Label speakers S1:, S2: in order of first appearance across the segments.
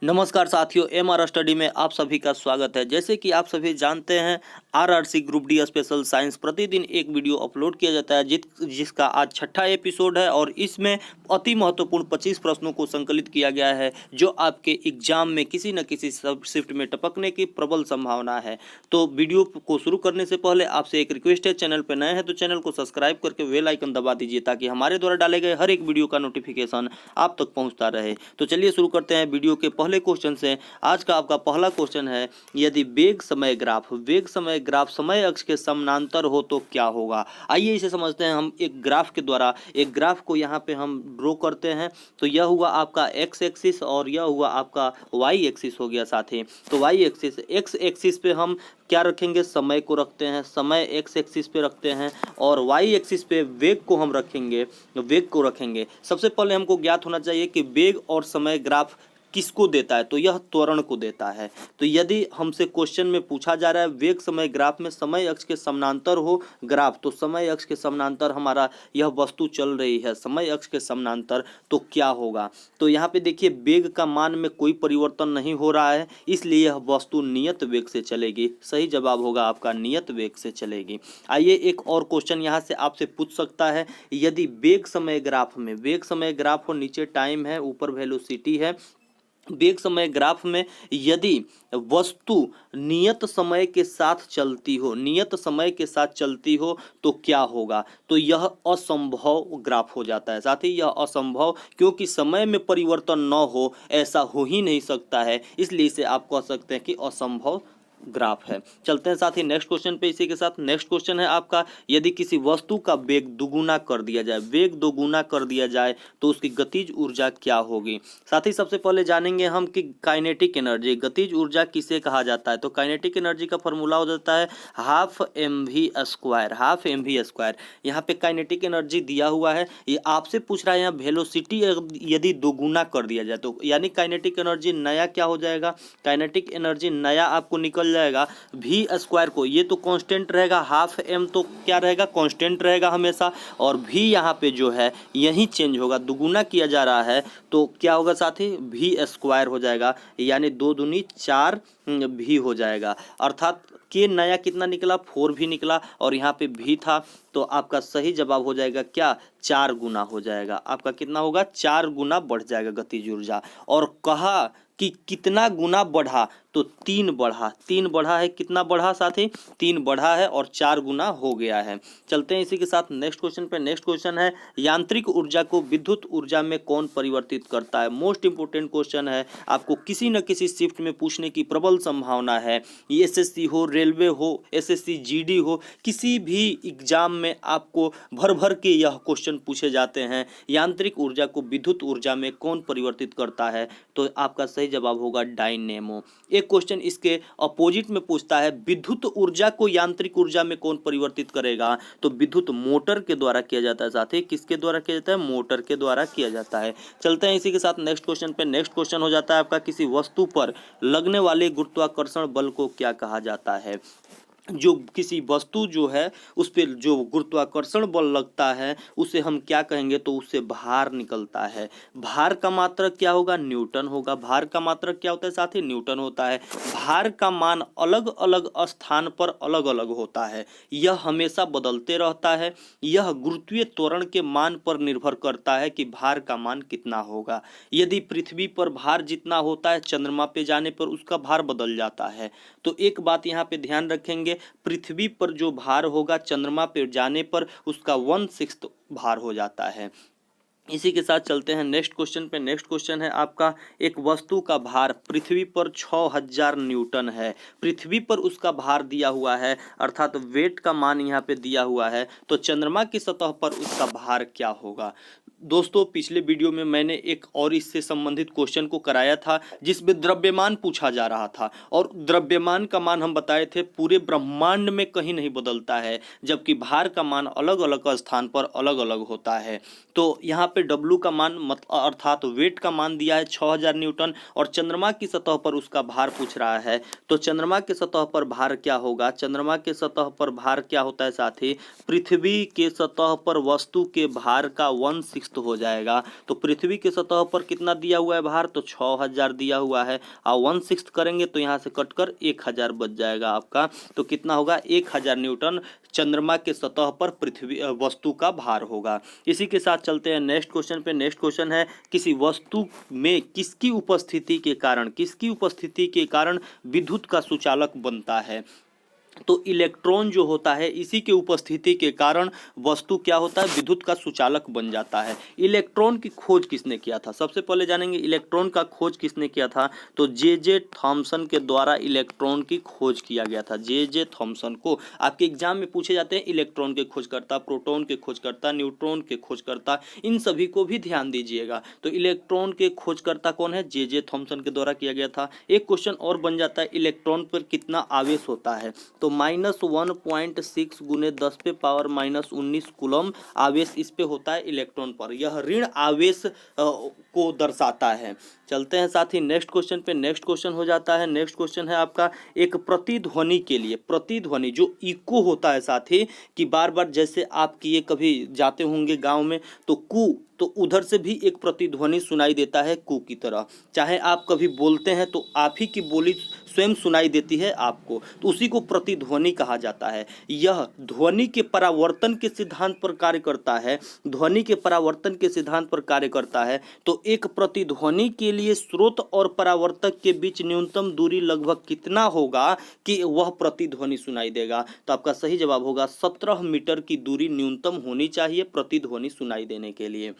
S1: नमस्कार साथियों, MR study में आप सभी का स्वागत है। जैसे कि आप सभी जानते हैं, RRC group D special science प्रतिदिन एक वीडियो अपलोड किया जाता है जिसका आज छठा एपिसोड है और इसमें अति महत्वपूर्ण 25 प्रश्नों को संकलित किया गया है जो आपके एग्जाम में किसी न किसी सब शिफ्ट में टपकने की प्रबल संभावना है। तो वीडियो को शुरू करने से पहले आपसे एक रिक्वेस्ट है, चैनल पर नए हैं तो चैनल को सब्सक्राइब करके बेल आइकन दबा दीजिए ताकि हमारे द्वारा डाले गए हर एक वीडियो का नोटिफिकेशन आप तक पहुँचता रहे। तो चलिए शुरू करते हैं वीडियो के पहले क्वेश्चन से। आज का आपका पहला क्वेश्चन है, यदि वेग समय ग्राफ समय अक्ष के समानांतर हो तो क्या होगा। आइए इसे समझते हैं हम एक ग्राफ के द्वारा। एक ग्राफ को यहाँ पे हम ड्रॉ करते हैं तो यह हुआ आपका एक्स एक्सिस और यह हुआ आपका वाई एक्सिस हो गया साथी। तो वाई एक्सिस, एक्स एक्सिस पे हम क्या रखेंगे, समय को रखते हैं, समय एक्स एक्सिस पे रखते हैं और वाई एक्सिस पे वेग को हम रखेंगे। सबसे पहले हमको ज्ञात होना चाहिए कि वेग और समय ग्राफ किसको देता है, तो यह त्वरण को देता है। तो यदि हमसे क्वेश्चन में पूछा जा रहा है वेग समय ग्राफ में समय अक्ष के समानांतर हो ग्राफ, तो समय अक्ष के समानांतर हमारा यह वस्तु चल रही है समय अक्ष के समानांतर, तो क्या होगा। तो यहाँ पे देखिए वेग का मान में कोई परिवर्तन नहीं हो रहा है, इसलिए यह वस्तु नियत वेग से चलेगी। सही जवाब होगा आपका नियत वेग से चलेगी। आइए एक और क्वेश्चन यहाँ से आपसे पूछ सकता है, यदि वेग समय ग्राफ हो, नीचे टाइम है ऊपर वेलोसिटी है, वेग समय ग्राफ में यदि वस्तु नियत समय के साथ चलती हो तो क्या होगा। तो यह असंभव ग्राफ हो जाता है साथी, यह असंभव, क्योंकि समय में परिवर्तन न हो ऐसा हो ही नहीं सकता है, इसलिए इसे आप कह सकते हैं कि असंभव ग्राफ है। चलते हैं साथी नेक्स्ट क्वेश्चन पे। इसी के साथ नेक्स्ट क्वेश्चन है आपका, यदि किसी वस्तु का वेग दोगुना कर दिया जाए तो उसकी गतिज ऊर्जा क्या होगी। साथी सबसे पहले जानेंगे हम कि काइनेटिक एनर्जी, गतिज ऊर्जा किसे कहा जाता है। तो काइनेटिक एनर्जी का फॉर्मूला हो जाता है हाफ एम वी स्क्वायर। यहाँ पे काइनेटिक एनर्जी दिया हुआ है, ये आपसे पूछ रहा है यहाँ वेलोसिटी यदि दोगुना कर दिया जाए तो यानी काइनेटिक एनर्जी नया क्या हो जाएगा, काइनेटिक एनर्जी नया आपको निकल जाएगा वी स्क्वायर को, ये तो कांस्टेंट रहेगा, हाफ एम तो क्या रहेगा, कांस्टेंट रहेगा हमेशा, और वी यहाँ पे जो है यही चेंज होगा, दुगुना किया जा रहा है तो क्या होगा साथी, वी स्क्वायर हो जाएगा, यानी 2 दूनी 4 भी हो जाएगा। अर्थात के नया कितना निकला, 4 भी निकला और यहाँ पे भी था, तो आपका सही जवाब हो जाएगा क्या, 4 गुना हो जाएगा। आपका कितना होगा, 4 गुना बढ़ जाएगा गतिज ऊर्जा। और कहा कि कितना गुना बढ़ा, तो 3 बढ़ा है। कितना बढ़ा साथी, 3 बढ़ा है और 4 गुना हो गया है। चलते हैं इसी के साथ नेक्स्ट क्वेश्चन पे। नेक्स्ट क्वेश्चन है, यांत्रिक ऊर्जा को विद्युत ऊर्जा में कौन परिवर्तित करता है। मोस्ट इंपोर्टेंट क्वेश्चन है, आपको किसी न किसी शिफ्ट में पूछने की प्रबल संभावना है। ये एसएससी हो, रेलवे हो, एसएससी जीडी हो, किसी भी एग्जाम में आपको भर भर के यह क्वेश्चन पूछे जाते हैं, यांत्रिक ऊर्जा को विद्युत ऊर्जा में कौन परिवर्तित करता है। तो आपका सही जवाब होगा डायनेमो। एक क्वेश्चन इसके अपोजिट में पूछता है, विद्युत ऊर्जा को यांत्रिक ऊर्जा में कौन परिवर्तित करेगा। तो विद्युत मोटर के द्वारा किया जाता है साथी, किसके द्वारा किया जाता है, मोटर के द्वारा किया जाता है। चलते हैं इसी के साथ नेक्स्ट क्वेश्चन पे। नेक्स्ट क्वेश्चन हो जाता है आपका, किसी वस्तु पर लगने वाले गुरुत्वाकर्षण बल को क्या कहा जाता है। जो किसी वस्तु जो है उस पर जो गुरुत्वाकर्षण बल लगता है उसे हम क्या कहेंगे, तो उससे भार निकलता है। भार का मात्रक क्या होगा, न्यूटन होगा। भार का मात्रक क्या होता है साथी, न्यूटन होता है। भार का मान अलग अलग स्थान पर अलग अलग होता है, यह हमेशा बदलते रहता है। यह गुरुत्वीय त्वरण के मान पर निर्भर करता है कि भार का मान कितना होगा। यदि पृथ्वी पर भार जितना होता है, चंद्रमा पे जाने पर उसका भार बदल जाता है। तो एक बात यहाँ पे ध्यान रखेंगे, पृथ्वी पर जो भार होगा चंद्रमा पर जाने पर उसका 1/6 भार हो जाता है। इसी के साथ चलते हैं नेक्स्ट क्वेश्चन पे। नेक्स्ट क्वेश्चन है आपका, एक वस्तु का भार पृथ्वी पर 6000 न्यूटन है। पृथ्वी पर उसका भार दिया हुआ है, अर्थात वेट का मान यहाँ पे दिया हुआ है, तो चंद्रमा की सतह पर उसका भार क्या होगा। दोस्तों पिछले वीडियो में मैंने एक और इससे संबंधित क्वेश्चन को कराया था जिसमें द्रव्यमान पूछा जा रहा था, और द्रव्यमान का मान हम बताए थे पूरे ब्रह्मांड में कहीं नहीं बदलता है, जबकि भार का मान अलग अलग स्थान पर अलग अलग होता है। तो यहाँ पे W का मान अर्थात वेट का मान दिया है 6000 न्यूटन, और चंद्रमा की सतह पर उसका भार पूछ रहा है। तो चंद्रमा के सतह पर भार क्या होगा, चंद्रमा के सतह पर भार क्या होता है साथी, पृथ्वी के सतह पर वस्तु के भार का 1/6 1/6 हो जाएगा। तो पृथ्वी की सतह पर कितना दिया हुआ है भार, तो 6000 दिया हुआ है, और 1/6 करेंगे तो यहाँ से कटकर 1000 बच जाएगा आपका। तो कितना होगा, 1000 न्यूटन चंद्रमा के सतह पर पृथ्वी वस्तु का भार होगा। इसी के साथ चलते हैं नेक्स्ट क्वेश्चन पे। नेक्स्ट क्वेश्चन है, किसी वस्तु में किसकी उपस्थिति के कारण विद्युत का सुचालक बनता है। तो इलेक्ट्रॉन जो होता है इसी के उपस्थिति के कारण वस्तु क्या होता है, विद्युत का सुचालक बन जाता है। इलेक्ट्रॉन की खोज किसने किया था, सबसे पहले जानेंगे इलेक्ट्रॉन का खोज किसने किया था। तो जे थॉमसन के द्वारा इलेक्ट्रॉन की खोज किया गया था। जे थॉमसन को आपके एग्जाम में पूछे जाते हैं इलेक्ट्रॉन के खोजकर्ता, प्रोटॉन के खोजकर्ता, न्यूट्रॉन के खोजकर्ता, इन सभी को भी ध्यान दीजिएगा। तो इलेक्ट्रॉन के खोजकर्ता कौन है, जे थॉमसन के द्वारा किया गया था। एक क्वेश्चन और बन जाता है, इलेक्ट्रॉन पर कितना आवेश होता है। तो -1.6 गुने 10 पे पावर -19 कूलम आवेश इस पे होता है इलेक्ट्रॉन पर। यह ऋण आवेश को दर्शाता है। चलते हैं साथ ही नेक्स्ट क्वेश्चन पे। नेक्स्ट क्वेश्चन हो जाता है, नेक्स्ट क्वेश्चन है आपका, एक प्रतिध्वनि के लिए, प्रतिध्वनि जो इको होता है साथ ही, कि बार बार जैसे आप किए कभी जाते होंगे गांव में तो कू, तो उधर से भी एक प्रतिध्वनि सुनाई देता है कू की तरह। चाहे आप कभी बोलते हैं तो आप ही की बोली स्वयं सुनाई देती है आपको, तो उसी को प्रतिध्वनि कहा जाता है। यह ध्वनि के परावर्तन के सिद्धांत पर कार्य करता है। ध्वनि के परावर्तन के सिद्धांत पर कार्य करता है। तो एक प्रतिध्वनि के लिए स्रोत और परावर्तक के बीच न्यूनतम दूरी लगभग कितना होगा कि वह प्रतिध्वनि सुनाई देगा। तो आपका सही जवाब होगा 17 मीटर की दूरी न्यूनतम होनी चाहिए प्रतिध्वनि सुनाई देने के लिए।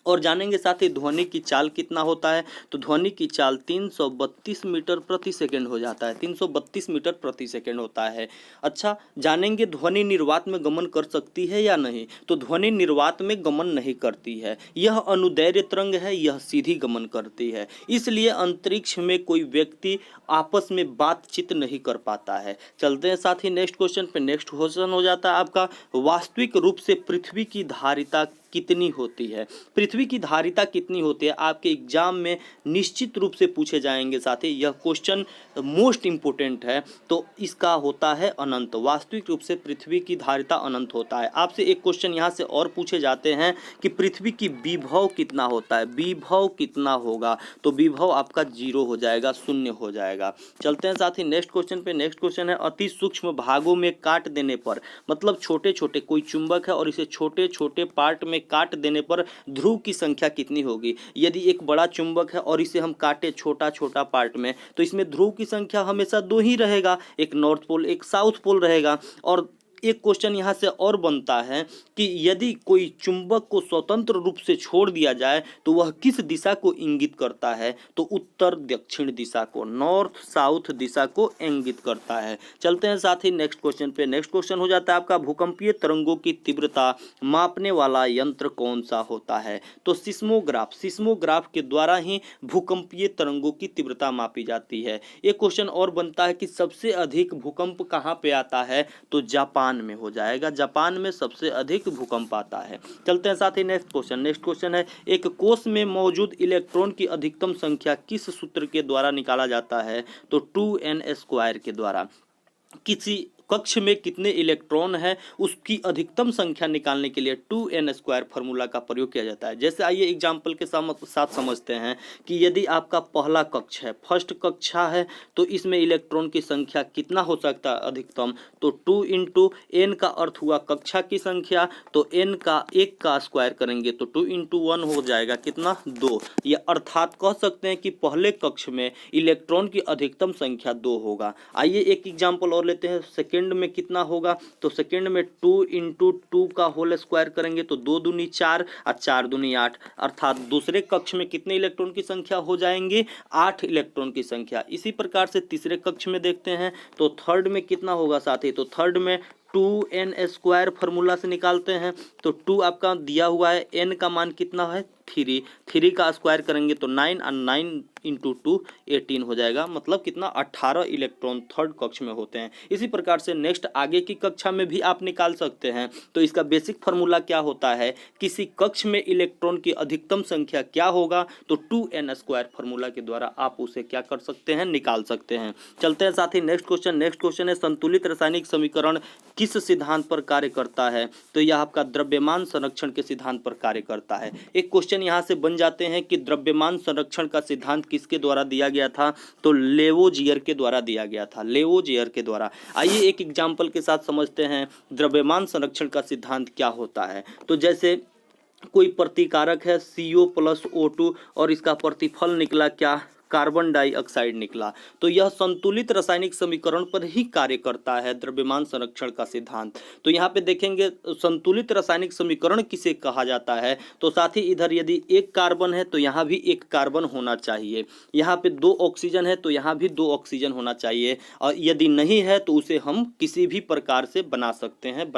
S1: और जानेंगे साथ ही ध्वनि की चाल कितना होता है। तो ध्वनि की चाल 332 मीटर प्रति सेकंड हो जाता है, 332 मीटर प्रति सेकंड होता है। अच्छा, जानेंगे ध्वनि निर्वात में गमन कर सकती है या नहीं। तो ध्वनि निर्वात में गमन नहीं करती है, यह अनुदैर्घ्य तरंग है, यह सीधी गमन करती है। इसलिए अंतरिक्ष में कोई व्यक्ति आपस में बातचीत नहीं कर पाता है। चलते हैं साथ ही नेक्स्ट क्वेश्चन पे। नेक्स्ट क्वेश्चन हो जाता है आपका, वास्तविक रूप से पृथ्वी की धारिता कितनी होती है। पृथ्वी की धारिता कितनी होती है, आपके एग्जाम में निश्चित रूप से पूछे जाएंगे साथी। यह क्वेश्चन मोस्ट इंपोर्टेंट है। तो इसका होता है अनंत। वास्तविक रूप से पृथ्वी की धारिता अनंत होता है। आपसे एक क्वेश्चन यहाँ से और पूछे जाते हैं कि पृथ्वी की विभव कितना होता है, विभव कितना होगा। तो विभव आपका 0 हो जाएगा, 0 हो जाएगा। चलते हैं साथी नेक्स्ट क्वेश्चन पे। नेक्स्ट क्वेश्चन है, अति सूक्ष्म भागों में काट देने पर, मतलब छोटे छोटे, कोई चुंबक है और इसे छोटे छोटे पार्ट में काट देने पर ध्रुव की संख्या कितनी होगी। यदि एक बड़ा चुंबक है और इसे हम काटे छोटा छोटा पार्ट में, तो इसमें ध्रुव की संख्या हमेशा 2 ही रहेगा, एक नॉर्थ पोल एक साउथ पोल रहेगा। और एक क्वेश्चन यहाँ से और बनता है कि यदि कोई चुंबक को स्वतंत्र रूप से छोड़ दिया जाए तो वह किस दिशा को इंगित करता है। तो उत्तर दक्षिण दिशा को, नॉर्थ साउथ दिशा को इंगित करता है। चलते हैं साथ ही नेक्स्ट क्वेश्चन पे। नेक्स्ट क्वेश्चन हो जाता है आपका, भूकंपीय तरंगों की तीव्रता मापने वाला यंत्र कौन सा होता है। तो सिस्मोग्राफ, सिस्मोग्राफ के द्वारा ही भूकंपीय तरंगों की तीव्रता मापी जाती है। एक क्वेश्चन और बनता है कि सबसे अधिक भूकंप कहाँ पे आता है। तो जापान में हो जाएगा, जापान में सबसे अधिक भूकंप आता है। चलते हैं साथ ही नेक्स्ट क्वेश्चन। नेक्स्ट क्वेश्चन है, एक कोश में मौजूद इलेक्ट्रॉन की अधिकतम संख्या किस सूत्र के द्वारा निकाला जाता है। तो 2n² के द्वारा। किसी कक्ष में कितने इलेक्ट्रॉन है उसकी अधिकतम संख्या निकालने के लिए 2n² फार्मूला का प्रयोग किया जाता है। जैसे आइए एग्जाम्पल के साथ समझते हैं कि यदि आपका पहला कक्ष है, फर्स्ट कक्षा है, तो इसमें इलेक्ट्रॉन की संख्या कितना हो सकता है अधिकतम। तो 2 × n का अर्थ हुआ कक्षा की संख्या, तो n का 1 का स्क्वायर करेंगे तो 2 × 1 हो जाएगा कितना, 2। या अर्थात कह सकते हैं कि पहले कक्ष में इलेक्ट्रॉन की अधिकतम संख्या 2 होगा। आइए एक एग्जाम्पल और लेते हैं, सेकेंड में कितना होगा। तो सेकेंड में 2 × 2 का होल स्क्वायर करेंगे तो 2 दूनी 4 और 4 दूनी 8, अर्थात दूसरे कक्ष में कितने इलेक्ट्रॉन की संख्या हो जाएंगे, 8 इलेक्ट्रॉन की संख्या। इसी प्रकार से तीसरे कक्ष में देखते हैं तो थर्ड में कितना होगा साथी। तो थर्ड में 2n² फार्मूला से निकालते हैं। तो 2 आपका दिया हुआ है, n का मान कितना है 3, 3 का स्क्वायर करेंगे तो 9 और 9 इंटू 2 18 हो जाएगा, मतलब कितना 18 इलेक्ट्रॉन थर्ड कक्ष में होते हैं। इसी प्रकार से नेक्स्ट आगे की कक्षा में भी आप निकाल सकते हैं। तो इसका बेसिक फार्मूला क्या होता है, किसी कक्ष में इलेक्ट्रॉन की अधिकतम संख्या क्या होगा, तो 2n स्क्वायर फार्मूला के द्वारा आप उसे क्या कर सकते हैं, निकाल सकते हैं। चलते हैं साथी नेक्स्ट क्वेश्चन है संतुलित रासायनिक समीकरण किस सिद्धांत पर कार्य करता है, तो यह आपका द्रव्यमान संरक्षण के सिद्धांत पर कार्य करता है। एक क्वेश्चन यहाँ से बन जाते हैं कि द्रव्यमान संरक्षण का सिद्धांत किसके द्वारा दिया गया था, तो लेवोजियर के द्वारा दिया गया था, लेवोजियर के द्वारा। आइए एक एग्जाम्पल के साथ समझते हैं द्रव्यमान संरक्षण का सिद्धांत क्या होता है। तो जैसे कोई प्रतिकारक है CO+O2 और इसका प्रतिफल निकला क्या, कार्बन डाइऑक्साइड निकला, तो यह संतुलित रासायनिक समीकरण पर ही कार्य करता है द्रव्यमान संरक्षण का सिद्धांत। तो यहाँ पे देखेंगे संतुलित रासायनिक समीकरण किसे कहा जाता है, तो साथ ही इधर यदि एक कार्बन है तो यहाँ भी एक कार्बन होना चाहिए, यहाँ पे 2 ऑक्सीजन है तो यहाँ भी 2 ऑक्सीजन होना चाहिए, और यदि नहीं है तो उसे हम किसी भी प्रकार से बना सकते हैं,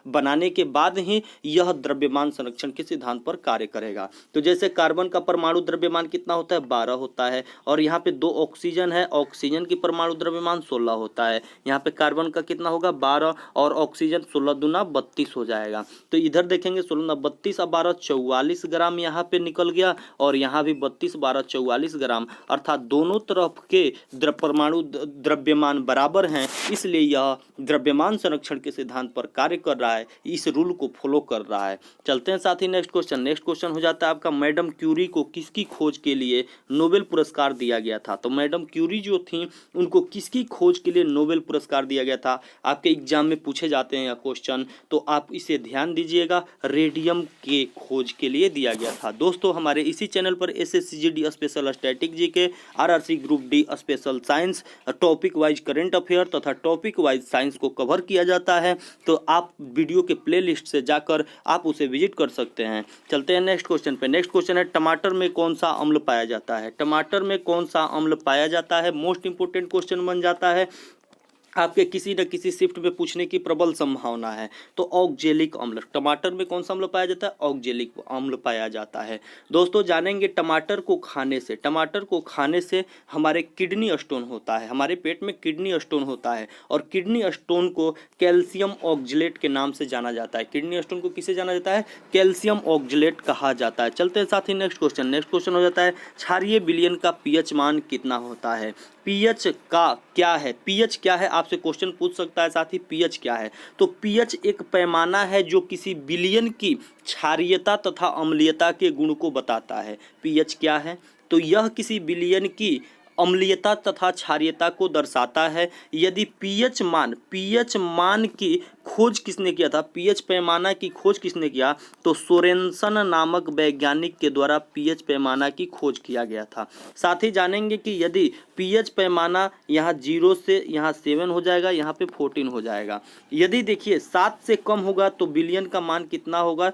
S1: बनाने के बाद ही यह द्रव्यमान संरक्षण के सिद्धांत पर कार्य करेगा। तो जैसे कार्बन का परमाणु द्रव्यमान कितना होता है, 12 होता है, और यहाँ पे 2 ऑक्सीजन है, ऑक्सीजन की परमाणु द्रव्यमान 16 होता है। यहाँ पे कार्बन का कितना होगा, 12, और ऑक्सीजन 16 दूना 32 हो जाएगा। तो इधर देखेंगे 16 दूना 32 और 12 44 ग्राम यहाँ पे निकल गया, और यहाँ भी 32 12 44 ग्राम, अर्थात दोनों तरफ के परमाणु द्रव्यमान बराबर हैं, इसलिए यह द्रव्यमान संरक्षण के सिद्धांत पर कार्य कर रहा है, इस रूल को फॉलो कर रहा है। चलते हैं साथ ही नेक्स्ट क्वेश्चन हो जाता है आपका मैडम क्यूरी को किसकी खोज के लिए नोबेल पुरस्कार दिया गया था। तो मैडम क्यूरी जो थी उनको किसकी खोज के लिए नोबेल पुरस्कार दिया गया था, आपके एग्जाम में पूछे जाते हैं यह क्वेश्चन, तो आप इसे ध्यान दीजिएगा, रेडियम के खोज के लिए दिया गया था। दोस्तों हमारे इसी चैनल पर SSCGD special static GK, RRC group D special science, topic wise current affair तथा टॉपिक वाइज साइंस को कवर किया जाता है, तो आप वीडियो के प्लेलिस्ट से जाकर आप उसे विजिट कर सकते हैं। चलते हैं नेक्स्ट क्वेश्चन पे। नेक्स्ट क्वेश्चन है टमाटर में कौन सा अम्ल पाया जाता है, टमाटर में कौन सा अम्ल पाया जाता है, मोस्ट इंपोर्टेंट क्वेश्चन बन जाता है, आपके किसी न किसी शिफ्ट में पूछने की प्रबल संभावना है। तो ऑक्जेलिक अम्ल, टमाटर में कौन सा अम्ल पाया जाता है, ऑक्जेलिक अम्ल पाया जाता है। दोस्तों जानेंगे टमाटर को खाने से हमारे किडनी स्टोन होता है, हमारे पेट में किडनी स्टोन होता है, और किडनी स्टोन को कैल्शियम ऑक्जेलेट के नाम से जाना जाता है। किडनी स्टोन को किसे जाना जाता है, कैल्शियम ऑक्जेलेट कहा जाता है। चलते हैं साथ ही नेक्स्ट क्वेश्चन हो जाता है क्षारीय विलयन का पीएच मान कितना होता है। पीएच का क्या है, पीएच क्या है, आपसे क्वेश्चन पूछ सकता है साथी, पीएच क्या है। तो पीएच एक पैमाना है जो किसी विलयन की क्षारीयता तथा अम्लीयता के गुण को बताता है। पीएच क्या है, तो यह किसी विलयन की अम्लीयता तथा क्षारीयता को दर्शाता है। यदि पीएच मान की खोज किसने किया था, पीएच पैमाना की खोज किसने किया, तो सोरेनसन नामक वैज्ञानिक के द्वारा पीएच पैमाना की खोज किया गया था। साथ ही जानेंगे कि यदि पीएच पैमाना यहाँ 0 से यहाँ 7 हो जाएगा, यहाँ पे 14 हो जाएगा। यदि देखिए 7 से कम होगा तो विलयन का मान कितना होगा,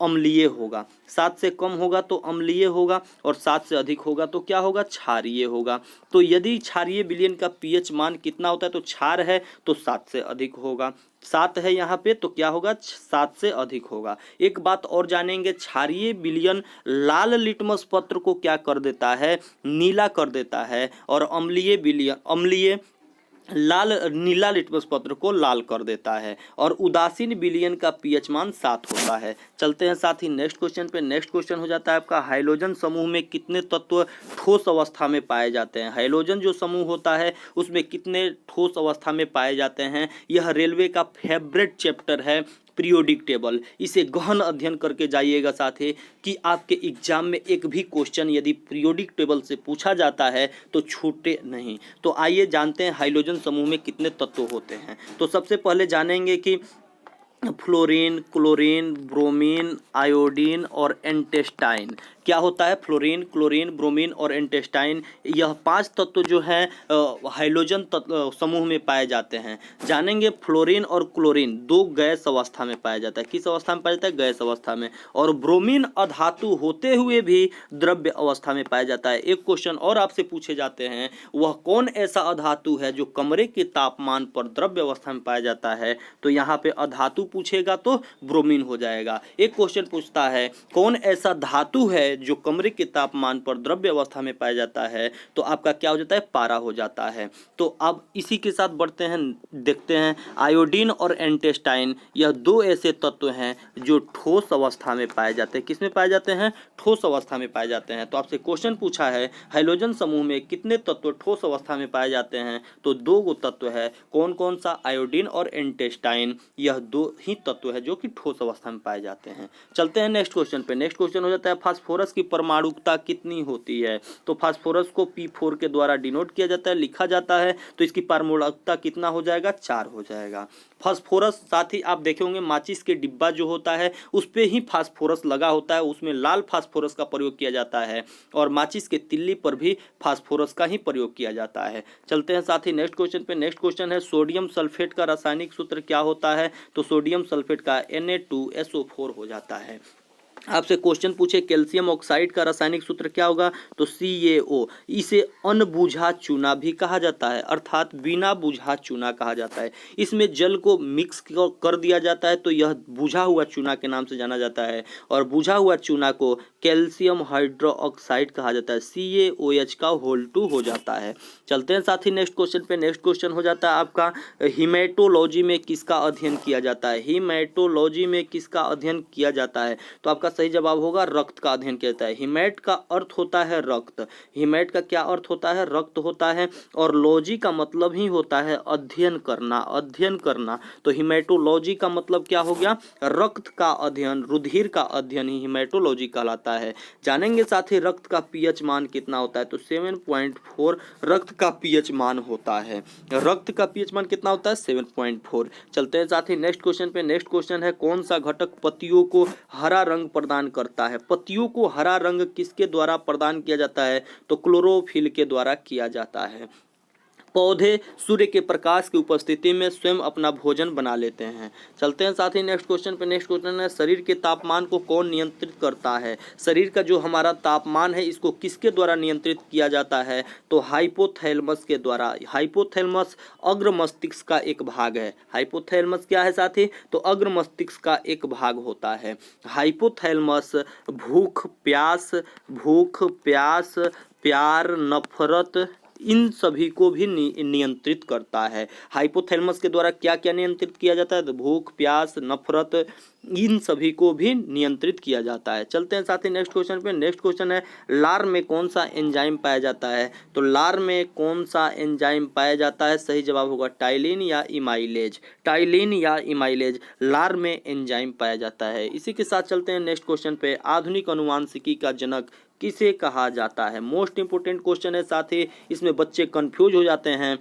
S1: अम्लीय होगा। 7 से कम होगा तो अम्लीय होगा, और 7 से अधिक होगा तो क्या होगा, क्षारीय होगा। तो यदि क्षारीय विलयन का पीएच मान कितना होता है, तो क्षार है तो 7 से अधिक होगा, 7 है यहाँ पे तो क्या होगा, 7 से अधिक होगा। एक बात और जानेंगे, क्षारीय विलयन लाल लिटमस पत्र को क्या कर देता है, नीला कर देता है, और अम्लीय नीला लिटमस पत्र को लाल कर देता है, और उदासीन विलयन का पीएच मान 7 होता है। चलते हैं साथ ही नेक्स्ट क्वेश्चन पे। नेक्स्ट क्वेश्चन हो जाता है आपका हाइड्रोजन समूह में कितने तत्व ठोस अवस्था में पाए जाते हैं। हाइड्रोजन जो समूह होता है उसमें कितने ठोस अवस्था में पाए जाते हैं, यह रेलवे का फेवरेट चैप्टर है, पीरियोडिक टेबल। इसे गहन अध्ययन करके जाइएगा साथ ही, कि आपके एग्जाम में एक भी क्वेश्चन यदि पीरियोडिक टेबल से पूछा जाता है तो छूटे नहीं। तो आइए जानते हैं हाइड्रोजन समूह में कितने तत्व होते हैं। तो सबसे पहले जानेंगे कि फ्लोरीन, क्लोरीन, ब्रोमीन, आयोडीन और एंटेस्टाइन, क्या होता है, फ्लोरीन, क्लोरीन, ब्रोमीन और इंटेस्टाइन, यह 5 तत्व जो हैं हाइड्रोजन समूह में पाए जाते हैं। जानेंगे फ्लोरीन और क्लोरीन दो गैस अवस्था में पाया जाता है। किस अवस्था में पाया जाता है, गैस अवस्था में। और ब्रोमीन अधातु होते हुए भी द्रव्य अवस्था में पाया जाता है। एक क्वेश्चन और आपसे पूछे जाते हैं, वह कौन ऐसा अधातु है जो कमरे के तापमान पर द्रव्य अवस्था में पाया जाता है, तो यहाँ पे अधातु पूछेगा तो ब्रोमीन हो जाएगा। एक क्वेश्चन पूछता है कौन ऐसा धातु है जो कमरे के तापमान पर द्रव्य अवस्था में पाया जाता है, तो आपका क्या हो जाता है, पारा हो जाता है। तो अब इसी के साथ बढ़ते हैं, देखते हैं आयोडीन और एंटेस्टाइन, यह दो ऐसे तत्व हैं जो ठोस अवस्था में पाए जाते हैं। किस में पाए जाते हैं, ठोस अवस्था में पाए जाते हैं। तो आपसे क्वेश्चन पूछा है हाइड्रोजन समूह में कितने तत्व ठोस अवस्था में पाए जाते हैं, तो 2 गो तत्व है। कौन कौन सा, आयोडीन और एंटेस्टाइन, यह 2 ही तत्व है जो कि ठोस अवस्था में पाए जाते हैं। चलते हैं नेक्स्ट क्वेश्चन पे। नेक्स्ट क्वेश्चन हो जाता है फास्फोरस की परमाणुकता कितनी होती है, तो फास्फोरस को P4 के द्वारा डिनोट किया जाता है, लिखा जाता है। तो इसकी परमाणुकता कितना हो जाएगा, 4 हो जाएगा। फास्फोरस, साथ ही आप देखे होंगे माचिस के डिब्बा जो होता है उस पे ही फास्फोरस लगा होता है, उसमें लाल फास्फोरस का प्रयोग किया जाता है। और माचिस के तिल्ली पर भी फास्फोरस का ही प्रयोग किया जाता है। चलते हैं साथ ही नेक्स्ट क्वेश्चन पे। नेक्स्ट क्वेश्चन है सोडियम सल्फेट का रासायनिक सूत्र क्या होता है, तो सोडियम सल्फेट का Na2SO4 हो जाता है। आपसे क्वेश्चन पूछे कैल्शियम ऑक्साइड का रासायनिक सूत्र क्या होगा, तो CaO। इसे अनबुझा चूना भी कहा जाता है, अर्थात बिना बुझा चूना कहा जाता है। इसमें जल को मिक्स कर दिया जाता है तो यह बुझा हुआ चूना के नाम से जाना जाता है। और बुझा हुआ चूना को कैल्शियम हाइड्रोक्साइड कहा जाता है, CaOH का होल 2 हो जाता है। चलते हैं साथ ही नेक्स्ट क्वेश्चन पे। नेक्स्ट क्वेश्चन हो जाता है आपका हीमेटोलॉजी में किसका अध्ययन किया जाता है। हीमेटोलॉजी में किसका अध्ययन किया जाता है, तो आपका सही जवाब होगा रक्त का अध्ययन किया जाता है। हिमेट का अर्थ होता है रक्त, हिमेट का क्या अर्थ होता है, रक्त होता है। और लॉजी का मतलब ही होता है अध्ययन करना, अध्ययन करना। तो हिमेटोलॉजी का मतलब क्या हो गया, रक्त का अध्ययन, रुधिर का अध्ययन ही हिमेटोलॉजी कहलाता है। जानेंगे साथ ही रक्त का पीएच मान कितना होता है, तो 7.4 रक्त का पीएच मान होता है। रक्त का पीएच मान कितना होता है, 7.4। चलते हैं साथ ही नेक्स्ट क्वेश्चन पे। नेक्स्ट क्वेश्चन है कौन सा घटक पत्तियों को हरा रंग प्रदान करता है। पत्तियों को हरा रंग किसके द्वारा प्रदान किया जाता है, तो क्लोरोफिल के द्वारा किया जाता है। पौधे सूर्य के प्रकाश की उपस्थिति में स्वयं अपना भोजन बना लेते हैं। चलते हैं साथ ही नेक्स्ट क्वेश्चन पे। नेक्स्ट क्वेश्चन है शरीर के तापमान को कौन नियंत्रित करता है। शरीर का जो हमारा तापमान है इसको किसके द्वारा नियंत्रित किया जाता है, तो हाइपोथैलेमस के द्वारा। हाइपोथैलेमस अग्र मस्तिष्क का एक भाग है। हाइपोथैलेमस क्या है साथी, तो अग्र मस्तिष्क का एक भाग होता है। हाइपोथैलेमस भूख प्यास प्यार नफरत इन सभी को भी नियंत्रित करता है। हाइपोथैलेमस के द्वारा क्या क्या नियंत्रित किया जाता है, तो भूख प्यास नफरत इन सभी को भी नियंत्रित किया जाता है। चलते हैं साथ ही नेक्स्ट क्वेश्चन पे। नेक्स्ट क्वेश्चन है लार में कौन सा एंजाइम पाया जाता है, तो लार में कौन सा एंजाइम पाया जाता है, सही जवाब होगा टाइलिन या इमाइलेज। टाइलिन या इमाइलेज लार में एंजाइम पाया जाता है। इसी के साथ चलते हैं नेक्स्ट क्वेश्चन पे। आधुनिक अनुवांशिकी का जनक किसे कहा जाता है। मोस्ट इंपोर्टेंट क्वेश्चन है, साथ ही इसमें बच्चे कंफ्यूज हो जाते हैं।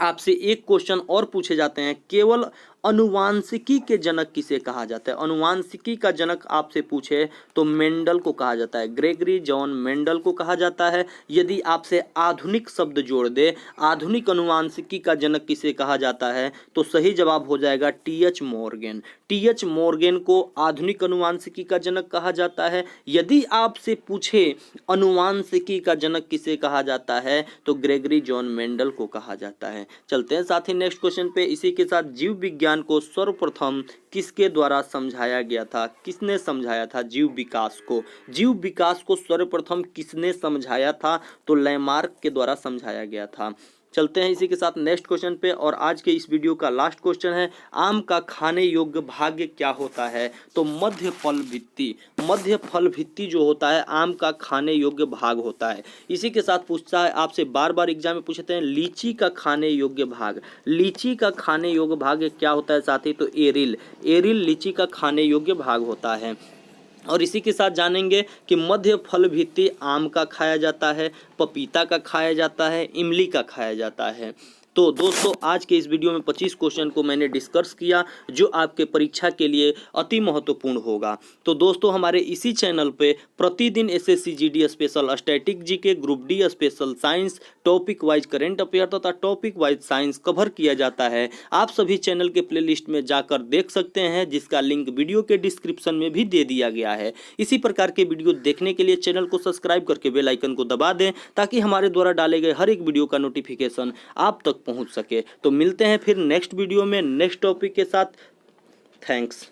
S1: आपसे एक क्वेश्चन और पूछे जाते हैं, केवल अनुवांशिकी के जनक किसे कहा जाता है। अनुवांशिकी का जनक आपसे पूछे तो मेंडल को कहा जाता है, ग्रेगरी जॉन मेंडल को कहा जाता है। यदि आपसे आधुनिक शब्द जोड़ दे, आधुनिक अनुवांशिकी का जनक किसे कहा जाता है, तो सही जवाब हो जाएगा TH मॉर्गन। TH मॉर्गन को आधुनिक अनुवांशिकी का जनक कहा जाता है। यदि आपसे पूछे अनुवांशिकी का जनक किसे कहा जाता है, तो ग्रेगरी जॉन मेंडल को कहा जाता है। चलते हैं साथ ही नेक्स्ट क्वेश्चन पे। इसी के साथ जीव विज्ञान को सर्वप्रथम किसके द्वारा समझाया गया था, किसने समझाया था जीव विकास को। जीव विकास को सर्वप्रथम किसने समझाया था, तो लैमार्क के द्वारा समझाया गया था। चलते हैं इसी के साथ नेक्स्ट क्वेश्चन पे। और आज के इस वीडियो का लास्ट क्वेश्चन है, आम का खाने योग्य भाग क्या होता है, तो मध्य फल भित्ति। मध्य फल भित्ति जो होता है आम का खाने योग्य भाग होता है। इसी के साथ पूछता है आपसे, बार बार एग्जाम में पूछते हैं लीची का खाने योग्य भाग। लीची का खाने योग्य भाग क्या होता है साथी, तो एरिल। एरिल लीची का खाने योग्य भाग होता है। और इसी के साथ जानेंगे कि मध्य फल भित्ति आम का खाया जाता है, पपीता का खाया जाता है, इमली का खाया जाता है। तो दोस्तों आज के इस वीडियो में 25 क्वेश्चन को मैंने डिस्कस किया जो आपके परीक्षा के लिए अति महत्वपूर्ण होगा। तो दोस्तों हमारे इसी चैनल पे प्रतिदिन SSC GD special static GK, group D special science, topic wise current affair तथा टॉपिक वाइज साइंस कवर किया जाता है। आप सभी चैनल के प्लेलिस्ट में जाकर देख सकते हैं, जिसका लिंक वीडियो के डिस्क्रिप्शन में भी दे दिया गया है। इसी प्रकार के वीडियो देखने के लिए चैनल को सब्सक्राइब करके बेल आइकन को दबा दें, ताकि हमारे द्वारा डाले गए हर एक वीडियो का नोटिफिकेशन आप तक पहुंच सके। तो मिलते हैं फिर नेक्स्ट वीडियो में नेक्स्ट टॉपिक के साथ। थैंक्स।